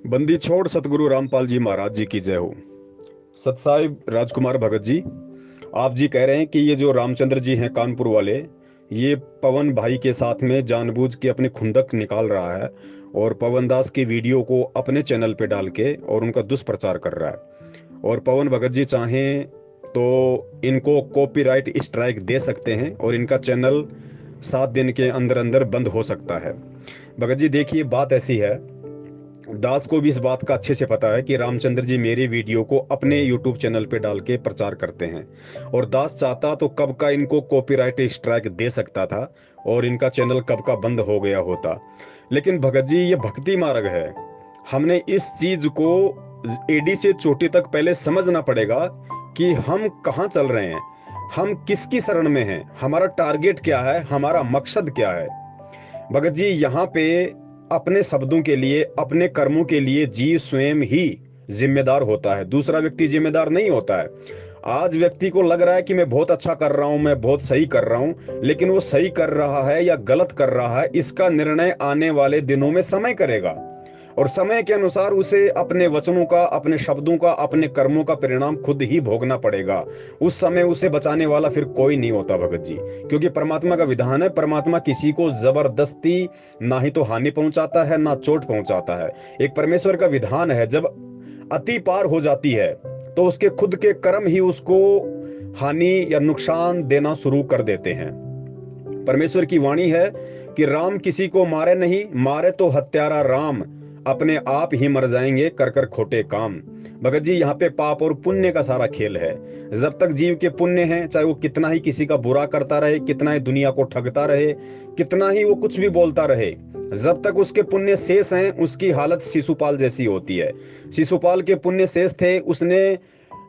बंदी छोड़ सतगुरु रामपाल जी महाराज जी की जय हो। सतसाहिब राजकुमार भगत जी, आप जी कह रहे हैं कि ये जो रामचंद्र जी हैं कानपुर वाले, ये पवन भाई के साथ में जानबूझ के अपने खुंदक निकाल रहा है और पवन दास की वीडियो को अपने चैनल पे डाल के और उनका दुष्प्रचार कर रहा है। और पवन भगत जी चाहें तो इनको कॉपीराइट स्ट्राइक दे सकते हैं और इनका चैनल 7 दिन के अंदर अंदर बंद हो सकता है। भगत जी देखिए, बात ऐसी है, दास को भी इस बात का अच्छे से पता है कि रामचंद्र जी मेरी वीडियो को अपने YouTube चैनल पे डाल के प्रचार करते हैं और दास चाहता तो कब का इनको कॉपीराइट स्ट्राइक दे सकता था और इनका चैनल कब का बंद हो गया होता। लेकिन भगत जी, ये भक्ति मार्ग है। हमने इस चीज को एडी से चोटी तक पहले समझना पड़ेगा कि हम कहाँ चल रहे हैं, हम किसकी शरण में हैं, हमारा टारगेट क्या है, हमारा मकसद क्या है। भगत जी, यहाँ पे अपने शब्दों के लिए, अपने कर्मों के लिए जीव स्वयं ही जिम्मेदार होता है, दूसरा व्यक्ति जिम्मेदार नहीं होता है। आज व्यक्ति को लग रहा है कि मैं बहुत अच्छा कर रहा हूं, मैं बहुत सही कर रहा हूं, लेकिन वो सही कर रहा है या गलत कर रहा है, इसका निर्णय आने वाले दिनों में समय करेगा और समय के अनुसार उसे अपने वचनों का, अपने शब्दों का, अपने कर्मों का परिणाम खुद ही भोगना पड़ेगा। उस समय उसे बचाने वाला फिर कोई नहीं होता भगत जी, क्योंकि परमात्मा का विधान है, परमात्मा किसी को जबरदस्ती ना ही तो हानि पहुंचाता है ना चोट पहुंचाता है। एक परमेश्वर का विधान है, जब अति पार हो जाती है तो उसके खुद के कर्म ही उसको हानि या नुकसान देना शुरू कर देते हैं। परमेश्वर की वाणी है कि राम किसी को मारे नहीं, मारे तो हत्यारा राम, अपने आप ही मर जाएंगे कर कर खोटे काम। भगत जी, यहाँ पे पाप और पुण्य का सारा खेल है। जब तक जीव के पुण्य हैं, चाहे वो कितना ही किसी का बुरा करता रहे, कितना ही दुनिया को ठगता रहे, कितना ही वो कुछ भी बोलता रहे, जब तक उसके पुण्य शेष हैं, उसकी हालत शिशुपाल जैसी होती है। शिशुपाल के पुण्य शेष थे, उसने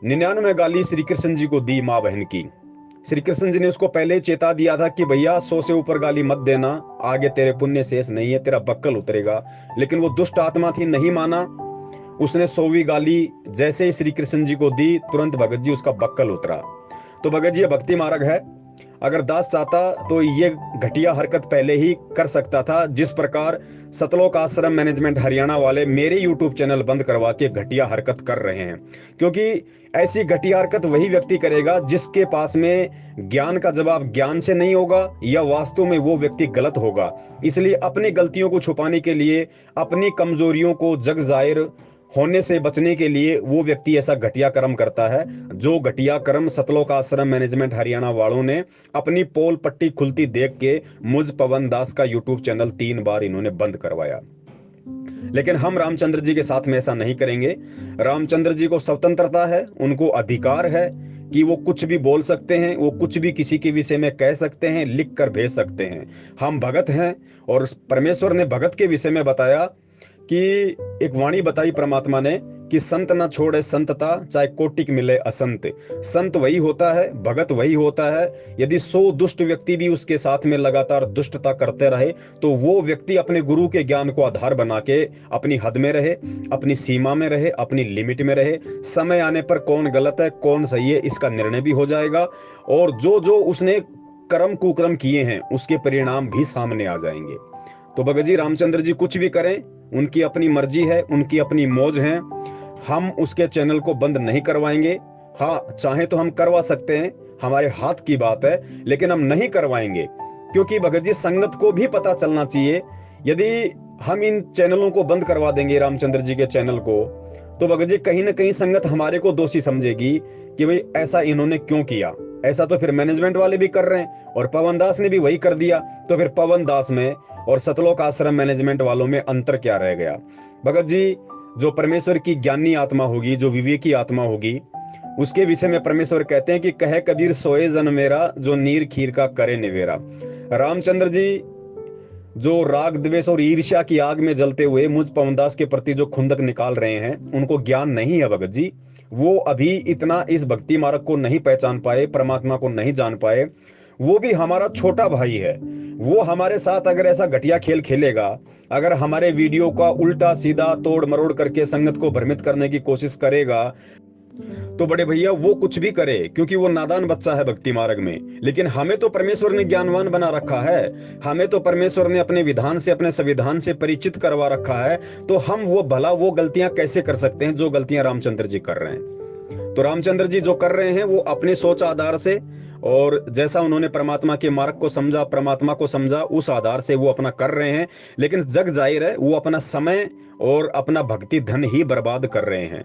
99 गाली श्री कृष्ण जी को दी माँ बहन की। श्री कृष्ण जी ने उसको पहले ही चेता दिया था कि भैया 100 से ऊपर गाली मत देना, आगे तेरे पुण्य शेष नहीं है, तेरा बक्कल उतरेगा। लेकिन वो दुष्ट आत्मा थी, नहीं माना। उसने 100वीं गाली जैसे ही श्री कृष्ण जी को दी, तुरंत भगत जी उसका बक्कल उतरा। तो भगत जी, ये भक्ति मार्ग है। अगर दास चाहता तो ये घटिया हरकत पहले ही कर सकता था, जिस प्रकार सतलोक आश्रम मैनेजमेंट हरियाणा वाले मेरे यूट्यूब चैनल बंद करवा के घटिया हरकत कर रहे हैं। क्योंकि ऐसी घटिया हरकत वही व्यक्ति करेगा जिसके पास में ज्ञान का जवाब ज्ञान से नहीं होगा या वास्तव में वो व्यक्ति गलत होगा। इसलिए अपनी गलतियों को छुपाने के लिए, अपनी कमजोरियों को जग जाहिर होने से बचने के लिए वो व्यक्ति ऐसा घटिया कर्म करता है, जो घटिया कर्म सतलोक आश्रम मैनेजमेंट हरियाणा वालों ने अपनी पोल पट्टी खुलती देख के मुझ पवन दास का यूट्यूब चैनल 3 बार इन्होंने बंद करवाया। लेकिन हम रामचंद्र जी के साथ में ऐसा नहीं करेंगे। रामचंद्र जी को स्वतंत्रता है, उनको अधिकार है कि वो कुछ भी बोल सकते हैं, वो कुछ भी किसी के विषय में कह सकते हैं, लिख कर भेज सकते हैं। हम भगत हैं और परमेश्वर ने भगत के विषय में बताया कि एक वाणी बताई परमात्मा ने कि संत ना छोड़े संतता, चाहे कोटिक मिले असंत। संत वही होता है, भगत वही होता है, यदि 100 दुष्ट व्यक्ति भी उसके साथ में लगातार दुष्टता करते रहे तो वो व्यक्ति अपने गुरु के ज्ञान को आधार बना के अपनी हद में रहे, अपनी सीमा में रहे, अपनी लिमिट में रहे। समय आने पर कौन गलत है कौन सही है इसका निर्णय भी हो जाएगा और जो जो उसने कर्म कुकर्म किए हैं उसके परिणाम भी सामने आ जाएंगे। तो भगत जी, रामचंद्र जी कुछ भी करें, उनकी अपनी मर्जी है, उनकी अपनी मौज है। हम उसके चैनल को बंद नहीं करवाएंगे। हाँ, चाहे तो हम करवा सकते हैं, हमारे हाथ की बात है, लेकिन हम नहीं करवाएंगे। क्योंकि भगत जी, संगत को भी पता चलना चाहिए, यदि हम इन चैनलों को बंद करवा देंगे, रामचंद्र जी के चैनल को, तो भगत जी कहीं ना कहीं संगत हमारे को दोषी समझेगी कि भाई ऐसा इन्होंने क्यों किया। ऐसा तो फिर मैनेजमेंट वाले भी कर रहे हैं और पवन दास ने भी वही कर दिया, तो फिर पवन दास में और सतलोक आश्रम मैनेजमेंट वालों में अंतर क्या रह गया। भगत जी, जो परमेश्वर की ज्ञानी आत्मा होगी, जो विवेकी आत्मा होगी, उसके विषय में परमेश्वर कहते हैं कि कहे कबीर सोए जन मेरा, जो नीर खीर का करे निवेरा। रामचंद्र जी जो राग द्वेष और ईर्ष्या की आग में जलते हुए मुझ पवनदास के प्रति जो खुंदक निकाल रहे हैं, उनको ज्ञान नहीं है भगत जी। वो अभी इतना इस भक्ति मार्ग को नहीं पहचान पाए, परमात्मा को नहीं जान पाए। वो भी हमारा छोटा भाई है। वो हमारे साथ अगर ऐसा घटिया खेल खेलेगा, अगर हमारे वीडियो का उल्टा सीधा तोड़ मरोड़ करके संगत को भ्रमित करने की कोशिश करेगा, तो बड़े भैया वो कुछ भी करे, क्योंकि वो नादान बच्चा है भक्ति मार्ग में। लेकिन हमें तो परमेश्वर ने ज्ञानवान बना रखा है, हमें तो परमेश्वर ने अपने विधान से, अपने संविधान से परिचित करवा रखा है। तो हम वो भला वो गलतियां कैसे कर सकते हैं जो गलतियां रामचंद्र जी कर रहे हैं। तो रामचंद्र जी जो कर रहे हैं वो अपने सोच आधार से, और जैसा उन्होंने परमात्मा के मार्ग को समझा, परमात्मा को समझा, उस आधार से वो अपना कर रहे हैं। लेकिन जग जाहिर है वो अपना समय और अपना भक्ति धन ही बर्बाद कर रहे हैं।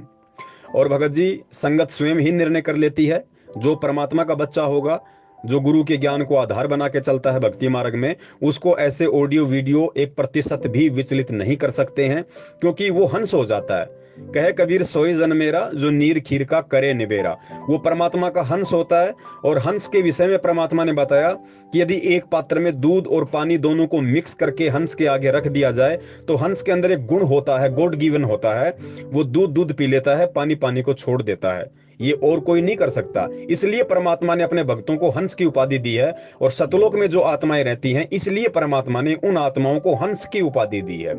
और भगत जी, संगत स्वयं ही निर्णय कर लेती है। जो परमात्मा का बच्चा होगा, जो गुरु के ज्ञान को आधार बना के चलता है भक्ति मार्ग में, उसको ऐसे ऑडियो वीडियो 1% भी विचलित नहीं कर सकते हैं, क्योंकि वो हंस हो जाता है। कहे कबीर सोई जन मेरा, जो नीर खीर का करे निबेरा। वो परमात्मा का हंस होता है। और हंस के विषय में परमात्मा ने बताया कि यदि एक पात्र में दूध और पानी दोनों को मिक्स करके हंस के आगे रख दिया जाए, तो हंस के अंदर एक गुण होता है, गॉड गिवन होता है। वो दूध दूध पी लेता है, पानी पानी को छोड़ देता है। ये और कोई नहीं कर सकता। इसलिए परमात्मा ने अपने भक्तों को हंस की उपाधि दी है। और सतलोक में जो आत्माएं रहती हैं, इसलिए परमात्मा ने उन आत्माओं को हंस की उपाधि दी है।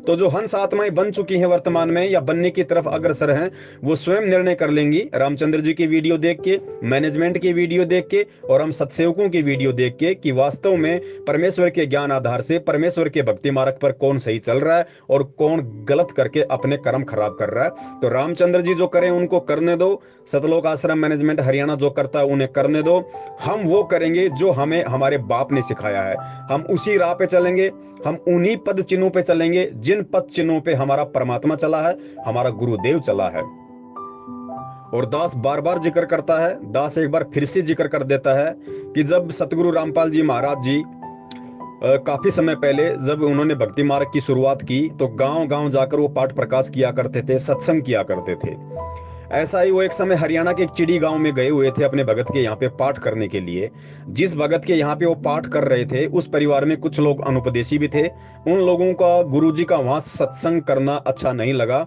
तो जो हंस आत्माएं बन चुकी हैं वर्तमान में, या बनने की तरफ अग्रसर हैं, वो स्वयं निर्णय कर लेंगी रामचंद्र जी की वीडियो देख के, मैनेजमेंट की वीडियो देख के, और हम सत्सेवकों की वीडियो देख के, कि वास्तव में परमेश्वर के ज्ञान आधार से परमेश्वर के भक्ति मार्ग पर कौन सही चल रहा है और कौन गलत करके अपने कर्म खराब कर रहा है। तो रामचंद्र जी जो करें उनको करने दो, सतलोक आश्रम मैनेजमेंट हरियाणा जो करता है उन्हें करने दो। हम वो करेंगे जो हमें हमारे बाप ने सिखाया है। हम उसी राह पे चलेंगे, हम उन्हीं पद चिन्हों पे चलेंगे जिन पद चिन्हों पे हमारा परमात्मा चला है, हमारा गुरुदेव चला है। और दास बार बार जिक्र करता है, दास एक बार फिर से जिक्र कर देता है कि जब सतगुरु रामपाल जी महाराज जी काफी समय पहले जब उन्होंने भक्ति मार्ग की शुरुआत की, तो गांव गांव जाकर वो पाठ प्रकाश किया करते थे, सत्संग किया करते थे। ऐसा ही वो एक समय हरियाणा के एक चिड़ी गांव में गए हुए थे अपने भगत के यहाँ पे पाठ करने के लिए। जिस भगत के यहाँ पे वो पाठ कर रहे थे, उस परिवार में कुछ लोग अनुपदेशी भी थे। उन लोगों का गुरुजी का वहां सत्संग करना अच्छा नहीं लगा,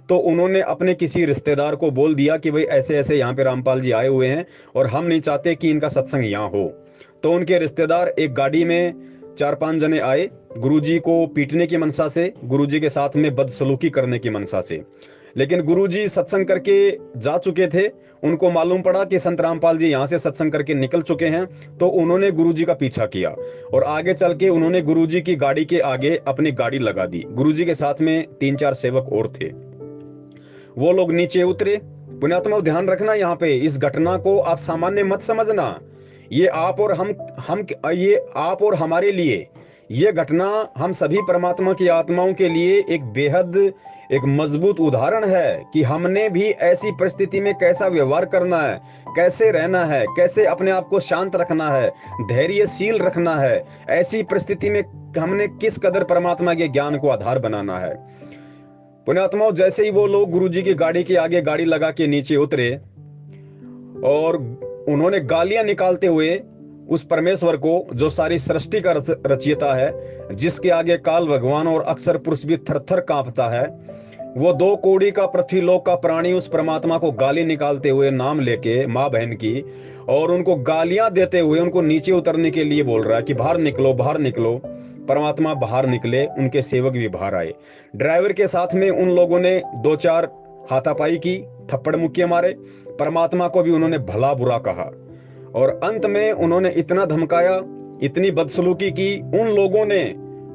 तो उन्होंने अपने किसी रिश्तेदार को बोल दिया कि भाई ऐसे ऐसे यहाँ पे रामपाल जी आए हुए हैं और हम नहीं चाहते कि इनका सत्संग यहाँ हो। तो उनके रिश्तेदार एक गाड़ी में 4-5 जने आए, गुरुजी को पीटने की मनसा से, गुरुजी के साथ में बदसलूकी करने की मनसा से। लेकिन गुरुजी सत्संग करके जा चुके थे, उनको मालूम पड़ा कि संत रामपाल जी यहाँ से सत्संग करके निकल चुके हैं, तो उन्होंने गुरुजी का पीछा किया और आगे चल के उन्होंने गुरुजी की गाड़ी के आगे अपनी गाड़ी लगा दी। गुरुजी के साथ में 3-4 सेवक और थे। वो लोग नीचे उतरे। पुण्यात्मा ध्यान रखना, यहाँ पे इस घटना को आप सामान्य मत समझना। ये आप और ये आप और हमारे लिए, ये घटना हम सभी परमात्मा की आत्माओं के लिए एक बेहद एक मजबूत उदाहरण है कि हमने भी ऐसी परिस्थिति में कैसा व्यवहार करना है, कैसे रहना है, कैसे अपने आप को शांत रखना है, धैर्यशील रखना है। ऐसी परिस्थिति में हमने किस कदर परमात्मा के ज्ञान को आधार बनाना है। पुण्यात्माओं, जैसे ही वो लोग गुरुजी की गाड़ी के आगे गाड़ी लगा के नीचे उतरे और उन्होंने गालियां निकालते हुए उस परमेश्वर को, जो सारी सृष्टि का रचयिता है, जिसके आगे काल भगवान और अक्षर पुरुष भी थरथर कांपता है, वो 2 कोड़ी का पृथ्वीलोक का प्राणी उस परमात्मा को गाली निकालते हुए नाम लेके माँ बहन की, और उनको गालियां देते हुए उनको नीचे उतरने के लिए बोल रहा है कि बाहर निकलो, बाहर निकलो। परमात्मा बाहर निकले, उनके सेवक भी बाहर आए। ड्राइवर के साथ में उन लोगों ने 2-4 हाथापाई की, थप्पड़ मुक्के मारे। परमात्मा को भी उन्होंने भला बुरा कहा और अंत में उन्होंने इतना धमकाया, इतनी बदसलूकी की। उन लोगों ने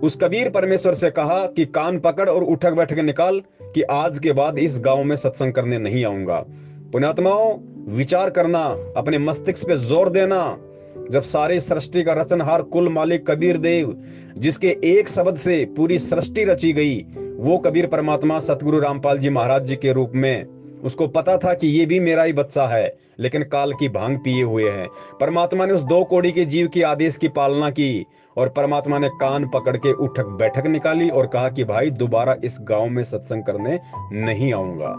उस कबीर परमेश्वर से कहा कि कान पकड़ और उठक बैठक निकाल कि आज के बाद इस गांव में सत्संग करने नहीं आऊंगा। पुण्यात्माओं, विचार करना, अपने मस्तिष्क पे जोर देना। जब सारी सृष्टि का रचनहार कुल मालिक कबीर देव, जिसके एक शब्द से पूरी सृष्टि रची गई, वो कबीर परमात्मा सतगुरु रामपाल जी महाराज जी के रूप में, उसको पता था कि ये भी मेरा ही बच्चा है, लेकिन काल की भांग पिए हुए हैं। परमात्मा ने उस 2 कोड़ी के जीव के आदेश की पालना की और परमात्मा ने कान पकड़ के उठक बैठक निकाली और कहा कि भाई दोबारा इस गांव में सत्संग करने नहीं आऊंगा।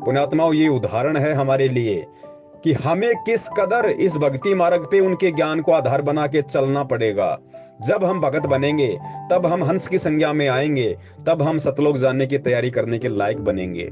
पुण्यात्माओं, ये उदाहरण है हमारे लिए कि हमें किस कदर इस भक्ति मार्ग पे उनके ज्ञान को आधार बना के चलना पड़ेगा। जब हम भगत बनेंगे, तब हम हंस की संज्ञा में आएंगे, तब हम सतलोक जानने की तैयारी करने के लायक बनेंगे।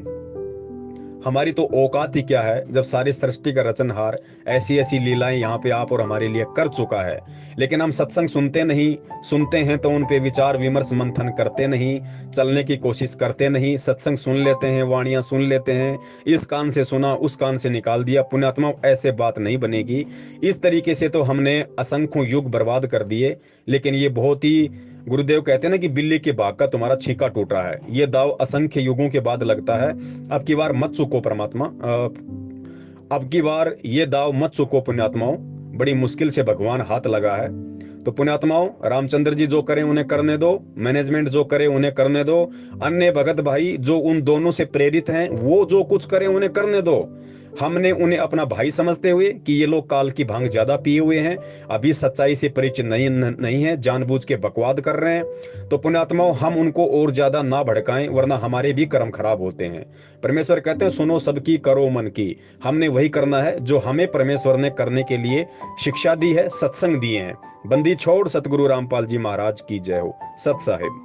हमारी तो औकात ही क्या है, जब सारी सृष्टि का रचनहार ऐसी ऐसी लीलाएं यहाँ पे आप और हमारे लिए कर चुका है। लेकिन हम सत्संग सुनते नहीं, सुनते हैं तो उन पे विचार विमर्श मंथन करते नहीं, चलने की कोशिश करते नहीं। सत्संग सुन लेते हैं, वाणियां सुन लेते हैं, इस कान से सुना उस कान से निकाल दिया। पुण्यात्मा, ऐसे बात नहीं बनेगी। इस तरीके से तो हमने असंख्यों युग बर्बाद कर दिए। लेकिन ये बहुत ही, गुरुदेव कहते हैं ना कि बिल्ली के भाग का तुम्हारा छींका टूट रहा है। ये दाव असंख्य युगों के बाद लगता है। अब की बार मत चुको परमात्मा, अब की बार ये दाव मत चुको पुण्यात्माओं। बड़ी मुश्किल से भगवान हाथ लगा है। तो पुण्यात्माओं, रामचंद्र जी जो करें उन्हें करने दो, मैनेजमेंट जो करे उन्हें करने दो, अन्य भगत भाई जो उन दोनों से प्रेरित हैं वो जो कुछ करें उन्हें करने दो। हमने उन्हें अपना भाई समझते हुए कि ये लोग काल की भांग ज्यादा पिए हुए हैं, अभी सच्चाई से परिचित नहीं है, जानबूझ के बकवाद कर रहे हैं, तो पुण्यात्माओं हम उनको और ज्यादा ना भड़काएं, वरना हमारे भी कर्म खराब होते हैं। परमेश्वर कहते हैं सुनो सबकी करो मन की। हमने वही करना है जो हमें परमेश्वर ने करने के लिए शिक्षा दी है, सत्संग दिए हैं। बंदी छोड़ सतगुरु रामपाल जी महाराज की जय हो। सत साहिब।